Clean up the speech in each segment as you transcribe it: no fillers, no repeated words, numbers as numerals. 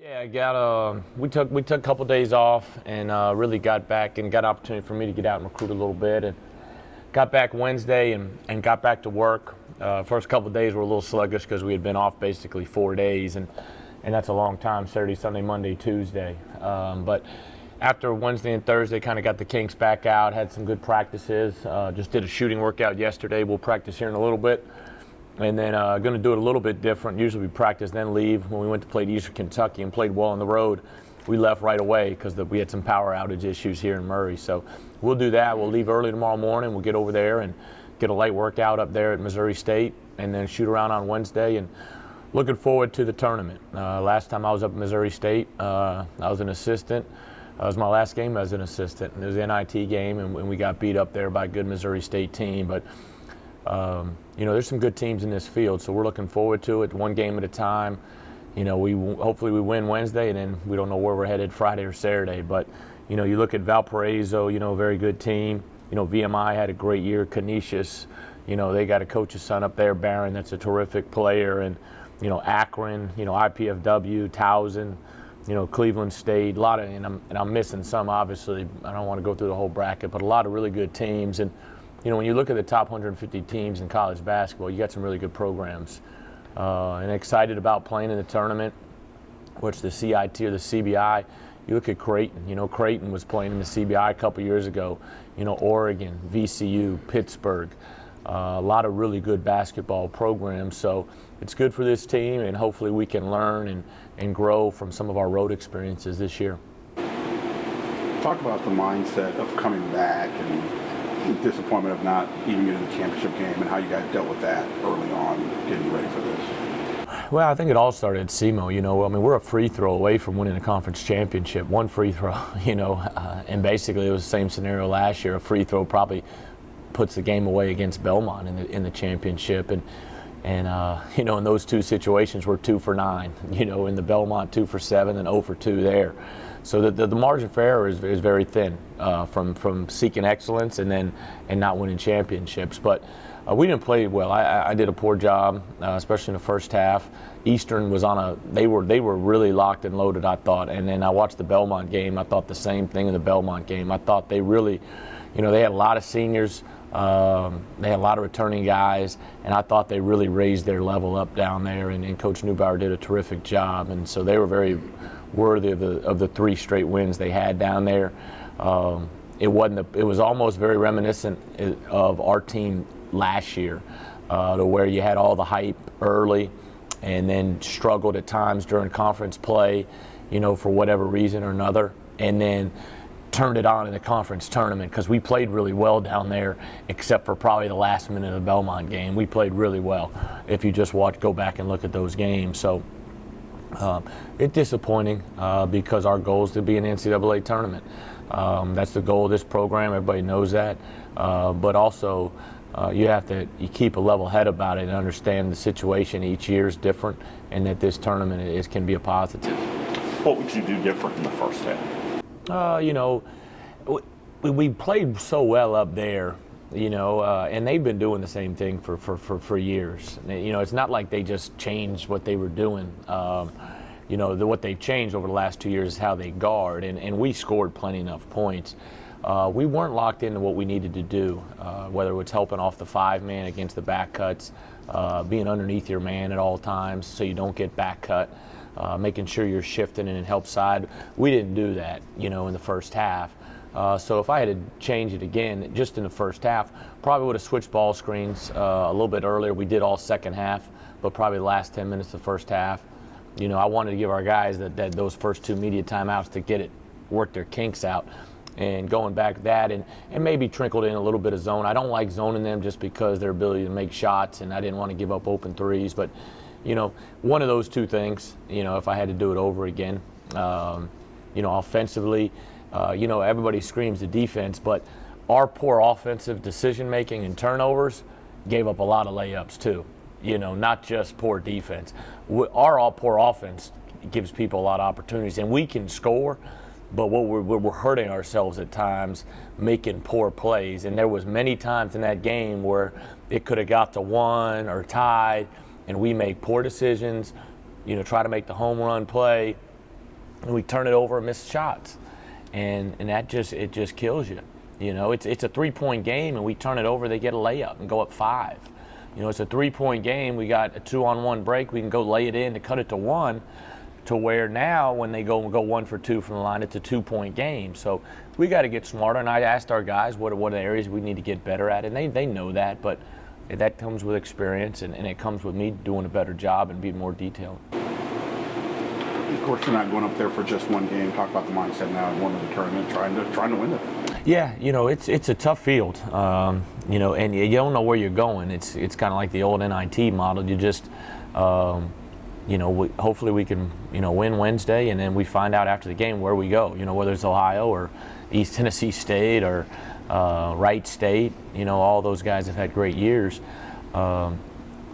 Yeah, I got we took a couple days off and really got back and got an opportunity for me to get out and recruit a little bit, and got back Wednesday and got back to work. First couple of days were a little sluggish because we had been off basically 4 days, and that's a long time, Saturday, Sunday, Monday, Tuesday. But after Wednesday and Thursday, kind of got the kinks back out, had some good practices. Just did a shooting workout yesterday. We'll practice here in a little bit. And then going to do it a little bit different. Usually we practice, then leave. When we went to play Eastern Kentucky and played well on the road, we left right away because we had some power outage issues here in Murray. So we'll do that. We'll leave early tomorrow morning. We'll get over there and get a light workout up there at Missouri State, and then shoot around on Wednesday. And looking forward to the tournament. Last time I was up at Missouri State, I was an assistant. It was my last game as an assistant. It was an NIT game, and we got beat up there by a good Missouri State team. But there's some good teams in this field, so we're looking forward to it, one game at a time. Hopefully we win Wednesday, and then we don't know where we're headed Friday or Saturday. But, you look at Valparaiso, a very good team. VMI had a great year. Canisius, they got a coach's son up there, Barron, that's a terrific player. And, Akron, IPFW, Towson, Cleveland State, a lot of, and I'm missing some, obviously. I don't want to go through the whole bracket, but a lot of really good teams. And, when you look at the top 150 teams in college basketball, you got some really good programs. And excited about playing in the tournament, which the CIT or the CBI. You look at Creighton. Creighton was playing in the CBI a couple years ago. Oregon, VCU, Pittsburgh. A lot of really good basketball programs. So it's good for this team, and hopefully we can learn and grow from some of our road experiences this year. Talk about the mindset of coming back and disappointment of not even getting the championship game, and how you guys dealt with that early on, getting ready for this. Well, I think it all started at SEMO. We're a free throw away from winning a conference championship. One free throw, and basically it was the same scenario last year. A free throw probably puts the game away against Belmont in the championship, and in those two situations we're 2 for 9. In the Belmont 2 for 7 and 0 for 2 there. So the margin for error is very thin from seeking excellence and not winning championships. But we didn't play well. I did a poor job, especially in the first half. Eastern was they were really locked and loaded, I thought. And then I watched the Belmont game. I thought the same thing in the Belmont game. I thought they really, they had a lot of seniors. They had a lot of returning guys, and I thought they really raised their level up down there. And Coach Neubauer did a terrific job. And so they were very worthy of the 3 straight wins they had down there. It was almost very reminiscent of our team last year, to where you had all the hype early and then struggled at times during conference play, for whatever reason or another, and then turned it on in the conference tournament, because we played really well down there, except for probably the last minute of the Belmont game. We played really well if you just go back and look at those games. So it's disappointing because our goal is to be in the NCAA tournament. That's the goal of this program. Everybody knows that. But also, you keep a level head about it and understand the situation each year is different, and that this tournament can be a positive. What would you do different in the first half? We played so well up there, and they've been doing the same thing for years. It's not like they just changed what they were doing. What they've changed over the last 2 years is how they guard, and we scored plenty enough points. We weren't locked into what we needed to do, whether it was helping off the 5-man against the back cuts, being underneath your man at all times so you don't get back cut, making sure you're shifting and help side. We didn't do that, in the first half. So if I had to change it again, just in the first half, probably would have switched ball screens a little bit earlier. We did all second half, but probably the last 10 minutes of the first half. I wanted to give our guys those first 2 media timeouts to work their kinks out, and going back that and maybe trickled in a little bit of zone. I don't like zoning them just because their ability to make shots, and I didn't want to give up open threes. But, one of those 2 things, if I had to do it over again, offensively, everybody screams the defense, but our poor offensive decision-making and turnovers gave up a lot of layups too, not just poor defense. Our poor offense gives people a lot of opportunities, and we can score, but we're hurting ourselves at times making poor plays. And there was many times in that game where it could have got to 1 or tied, and we make poor decisions, try to make the home run play, and we turn it over and miss shots, and that just kills you. You know, it's a 3-point game, and we turn it over, they get a layup and go up 5. You know, it's a 3-point game. We got a 2-on-1 break. We can go lay it in to cut it to 1. To where now, when they go 1 for 2 from the line, it's a 2-point game. So we got to get smarter. And I asked our guys what are the areas we need to get better at, and they know that. But that comes with experience, and it comes with me doing a better job and being more detailed. Of course, you're not going up there for just one game. Talk about the mindset now and winning the tournament, trying to win it. Yeah, you know, it's a tough field, you know, and you don't know where you're going. It's kind of like the old NIT model. You just, you know, hopefully we can, you know, win Wednesday, and then we find out after the game where we go. You know, whether it's Ohio or East Tennessee State or Wright State. You know, all those guys have had great years.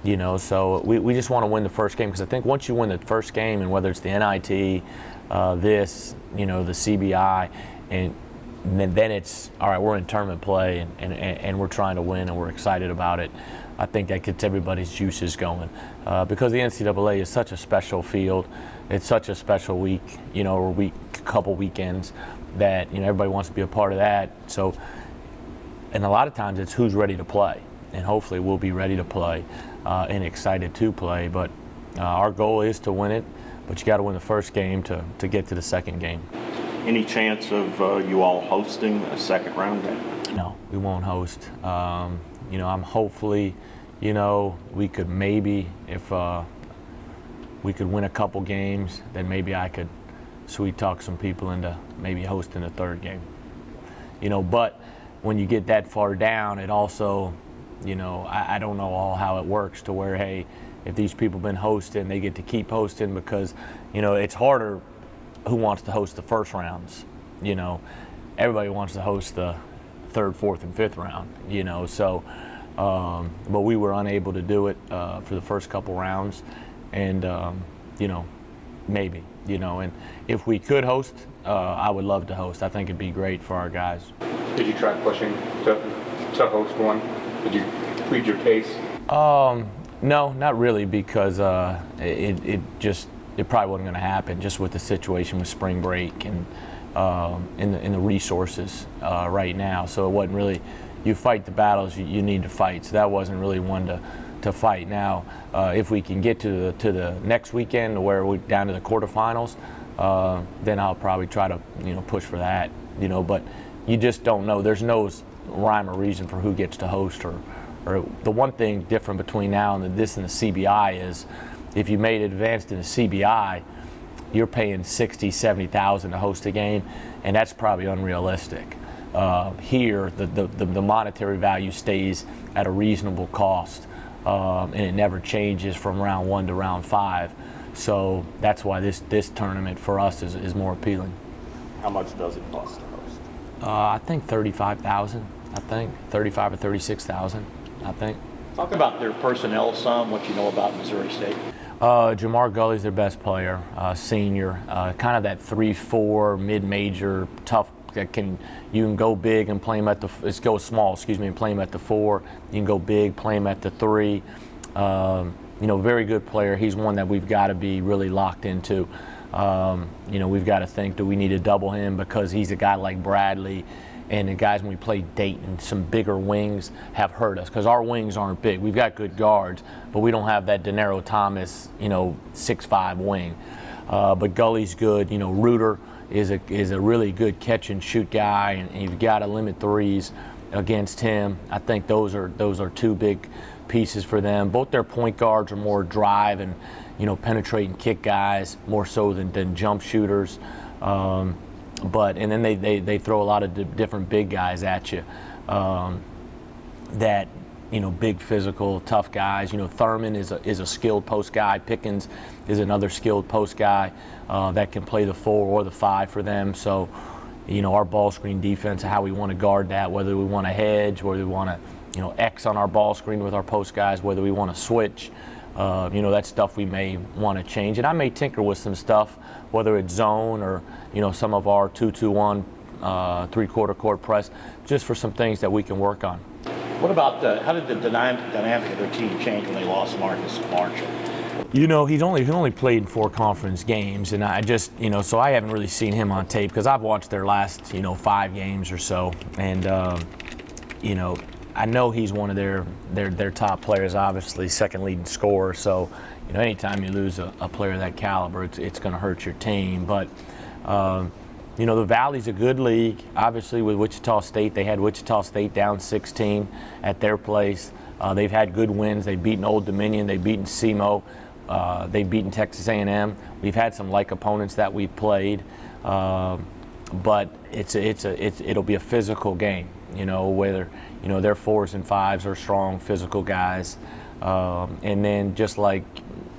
You know, so we just want to win the first game, because I think once you win the first game, and whether it's the NIT, this, you know, the CBI, and then it's all right. We're in tournament play, and we're trying to win, and we're excited about it. I think that gets everybody's juices going, because the NCAA is such a special field. It's such a special week, you know, or couple weekends, that, you know, everybody wants to be a part of that. So, and a lot of times it's who's ready to play, and hopefully we'll be ready to play and excited to play. But our goal is to win it, but you got to win the first game to get to the second game. Any chance of you all hosting a second round game? No, we won't host. You know, I'm hopefully, you know, we could maybe, if we could win a couple games, then maybe I could sweet talk some people into maybe hosting a third game. You know, but when you get that far down, it also, you know, I don't know all how it works to where, hey, if these people have been hosting, they get to keep hosting, because, you know, it's harder who wants to host the first rounds. You know, everybody wants to host the 3rd, 4th, and 5th round, you know, so but we were unable to do it for the first couple rounds, and you know, maybe, you know, and if we could host, I would love to host. I think it'd be great for our guys. Did you try pushing to host one? Did you plead your case? No, not really, because it probably wasn't going to happen, just with the situation with spring break and in the resources right now. So it wasn't really, you fight the battles you need to fight. So that wasn't really one to fight. Now, if we can get to the next weekend, where we're down to the quarterfinals, then I'll probably try to, you know, push for that. You know, but you just don't know. There's no rhyme or reason for who gets to host, or the one thing different between now and this and the CBI is, if you made it advanced in the CBI, you're paying $60,000-$70,000 to host a game, and that's probably unrealistic. Here, the monetary value stays at a reasonable cost, and it never changes from round 1 to round 5. So that's why this tournament for us is more appealing. How much does it cost to host? I think $35,000. I think $35,000 or $36,000. I think. Talk about their personnel some, what you know about Missouri State. Jamar Gully's their best player, senior, kind of that 3-4 mid-major, tough. You can go big and play him at go small, and play him at the 4. You can go big, play him at the 3. You know, very good player. He's one that we've got to be really locked into. You know, we've got to think, do we need to double him, because he's a guy like Bradley, and the guys when we play Dayton, some bigger wings have hurt us, because our wings aren't big. We've got good guards, but we don't have that Denaro Thomas, you know, 6'5" wing. But Gully's good. You know, Reuter is a really good catch and shoot guy, and you've got to limit threes against him. I think those are two big pieces for them. Both their point guards are more drive and, you know, penetrate and kick guys, more so than jump shooters. And then they throw a lot of different big guys at you, that, you know, big physical tough guys. You know, Thurman is a skilled post guy. Pickens is another skilled post guy that can play the 4 or the 5 for them. So, you know, our ball screen defense, how we want to guard that, whether we want to hedge, whether we want to, you know, X on our ball screen with our post guys, whether we want to switch. You know, that's stuff we may want to change, and I may tinker with some stuff, whether it's zone or, you know, some of our 2-2-1 3/4 court press, just for some things that we can work on. What about how did the dynamic of their team change when they lost Marcus Marshall? He's only played in 4 conference games, and I just, so I haven't really seen him on tape because I've watched their last, 5 games or so, and I know he's one of their top players, obviously second leading scorer. So, anytime you lose a player of that caliber, it's going to hurt your team. But the Valley's a good league. Obviously, with Wichita State, they had Wichita State down 16 at their place. They've had good wins. They've beaten Old Dominion. They've beaten SEMO. They've beaten Texas A&M. We've had some like opponents that we've played, but it'll be a physical game. Whether their 4s and 5s are strong, physical guys, and then just like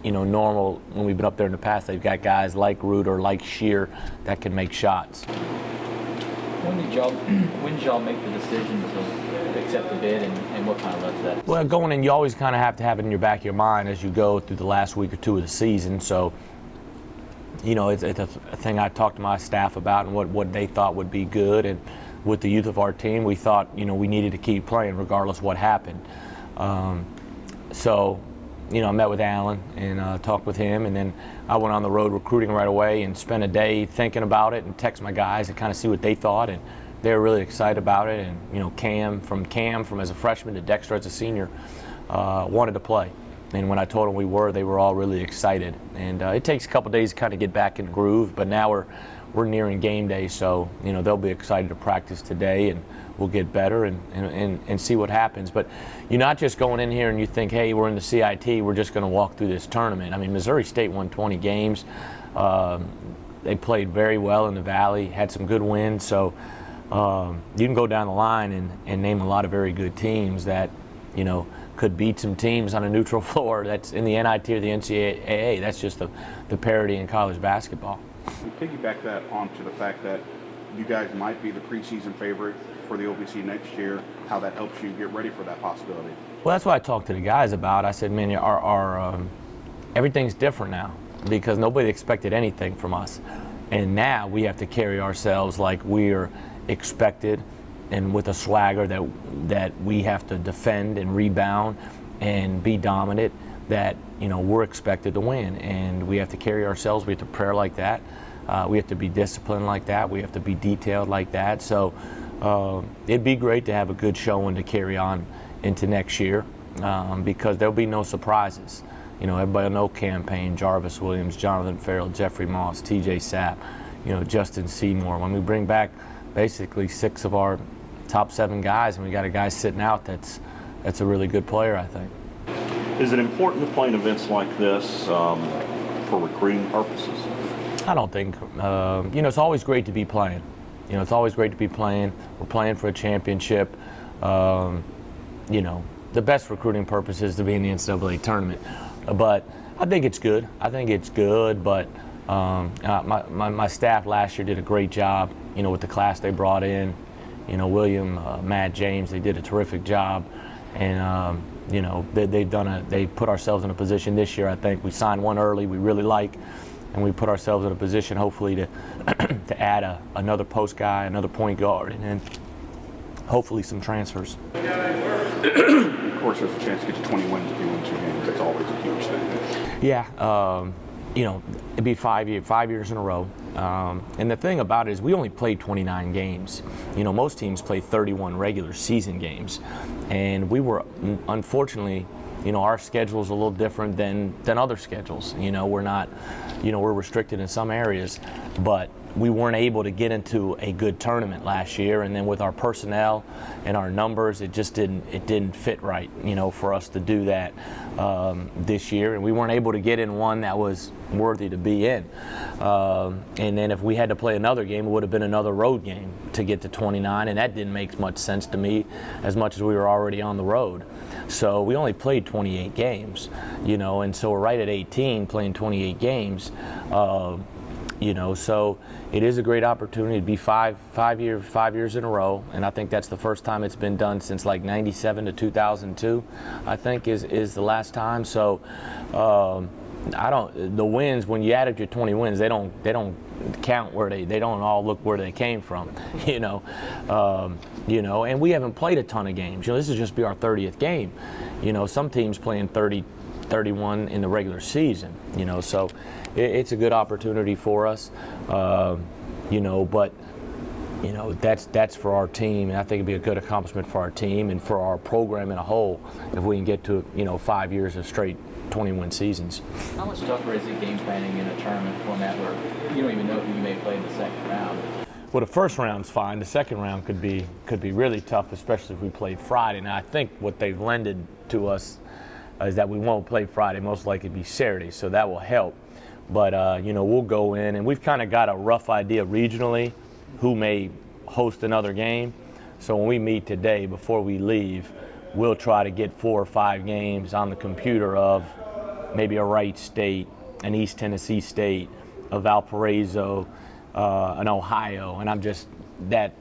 normal when we've been up there in the past, they've got guys like Root or like Shear that can make shots. When did y'all make the decision to accept the bid, and what kind of led to that? Well, going in, you always kind of have to have it in your back of your mind as you go through the last week or 2 of the season. So, it's a thing I talked to my staff about and what they thought would be good. And with the youth of our team, we thought, we needed to keep playing regardless what happened. So, I met with Alan and talked with him, and then I went on the road recruiting right away and spent a day thinking about it and text my guys and kind of see what they thought, and they were really excited about it. And Cam from as a freshman to Dexter as a senior wanted to play, and when I told them we were, they were all really excited. And it takes a couple days to kind of get back in the groove, but now we're nearing game day, so they'll be excited to practice today, and we'll get better and see what happens. But you're not just going in here and you think, hey, we're in the CIT, we're just going to walk through this tournament. I mean, Missouri State won 20 games. They played very well in the Valley, had some good wins. So you can go down the line and name a lot of very good teams that could beat some teams on a neutral floor that's in the NIT or the NCAA. That's just the parity in college basketball. And piggyback that onto the fact that you guys might be the preseason favorite for the OVC next year, how that helps you get ready for that possibility. Well, that's what I talked to the guys about. I said, man, our everything's different now because nobody expected anything from us. And now we have to carry ourselves like we're expected and with a swagger that we have to defend and rebound and be dominant, that we're expected to win, and we have to carry ourselves. We have to pray like that. We have to be disciplined like that. We have to be detailed like that. So it'd be great to have a good showing to carry on into next year because there'll be no surprises. Everybody will know Campaign, Jarvis Williams, Jonathan Farrell, Jeffrey Moss, TJ Sapp, Justin Seymour. When we bring back basically 6 of our top 7 guys, and we got a guy sitting out that's a really good player, I think. Is it important to play in events like this for recruiting purposes? I don't think. It's always great to be playing. It's always great to be playing. We're playing for a championship. The best recruiting purpose is to be in the NCAA tournament. But I think it's good. But my staff last year did a great job, with the class they brought in. William, Matt, James, they did a terrific job. And, they put ourselves in a position this year. I think we signed one early we really like, and we put ourselves in a position hopefully to to add another post guy, another point guard, and then hopefully some transfers. Of course, there's a chance to get to 20 wins if you win 2 games. That's always a huge thing. Yeah, it'd be 5 years in a row. And the thing about it is we only played 29 games. Most teams play 31 regular season games. And we were, unfortunately, our schedule is a little different than other schedules. We're not, we're restricted in some areas, but we weren't able to get into a good tournament last year. And then with our personnel and our numbers, it just didn't fit right, for us to do that this year. And we weren't able to get in one that was worthy to be in. And then if we had to play another game, it would have been another road game to get to 29, and that didn't make much sense to me as much as we were already on the road. So we only played 28 games, and so we're right at 18 playing 28 games. So it is a great opportunity to be five years in a row, and I think that's the first time it's been done since like '97 to 2002. I think is the last time. So the wins, when you add up your 20 wins, they don't count they don't all look where they came from, and we haven't played a ton of games. This will just be our 30th game. Some teams playing 30 31 in the regular season. So it's a good opportunity for us. But that's for our team, and I think it'd be a good accomplishment for our team and for our program in a whole if we can get to 5 years of straight 20-win seasons. How much tougher is it game planning in a tournament format where you don't even know who you may play in the second round? Well, the first round's fine. The second round could be really tough, especially if we play Friday. Now, I think what they've lended to us is that we won't play Friday. Most likely be Saturday, so that will help. But we'll go in, and we've kind of got a rough idea regionally who may host another game. So when we meet today, before we leave, we'll try to get 4 or 5 games on the computer of maybe a Wright State, an East Tennessee State, a Valparaiso, an Ohio, and that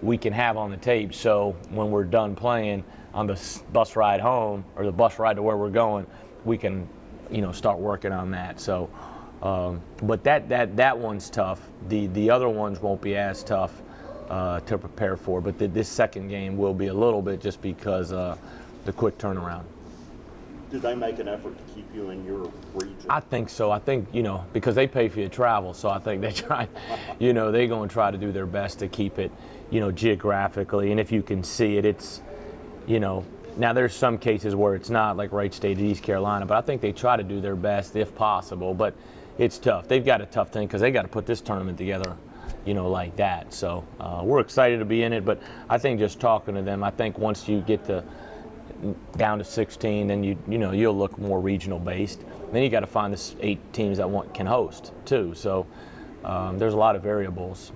we can have on the tape. So when we're done playing on the bus ride home or the bus ride to where we're going, we can, start working on that. So, but that one's tough. The other ones won't be as tough to prepare for. But this second game will be a little bit just because the quick turnaround. Do they make an effort to keep you in your region? I think so. I think, because they pay for your travel, so I think they try, they're going to try to do their best to keep it, geographically. And if you can see it, it's, now there's some cases where it's not, like Wright State and East Carolina, but I think they try to do their best if possible. But it's tough. They've got a tough thing because they got to put this tournament together, like that. So we're excited to be in it, but I think just talking to them, I think once you get down to 16, then you'll look more regional based. Then you got to find the 8 teams that can host too. So there's a lot of variables,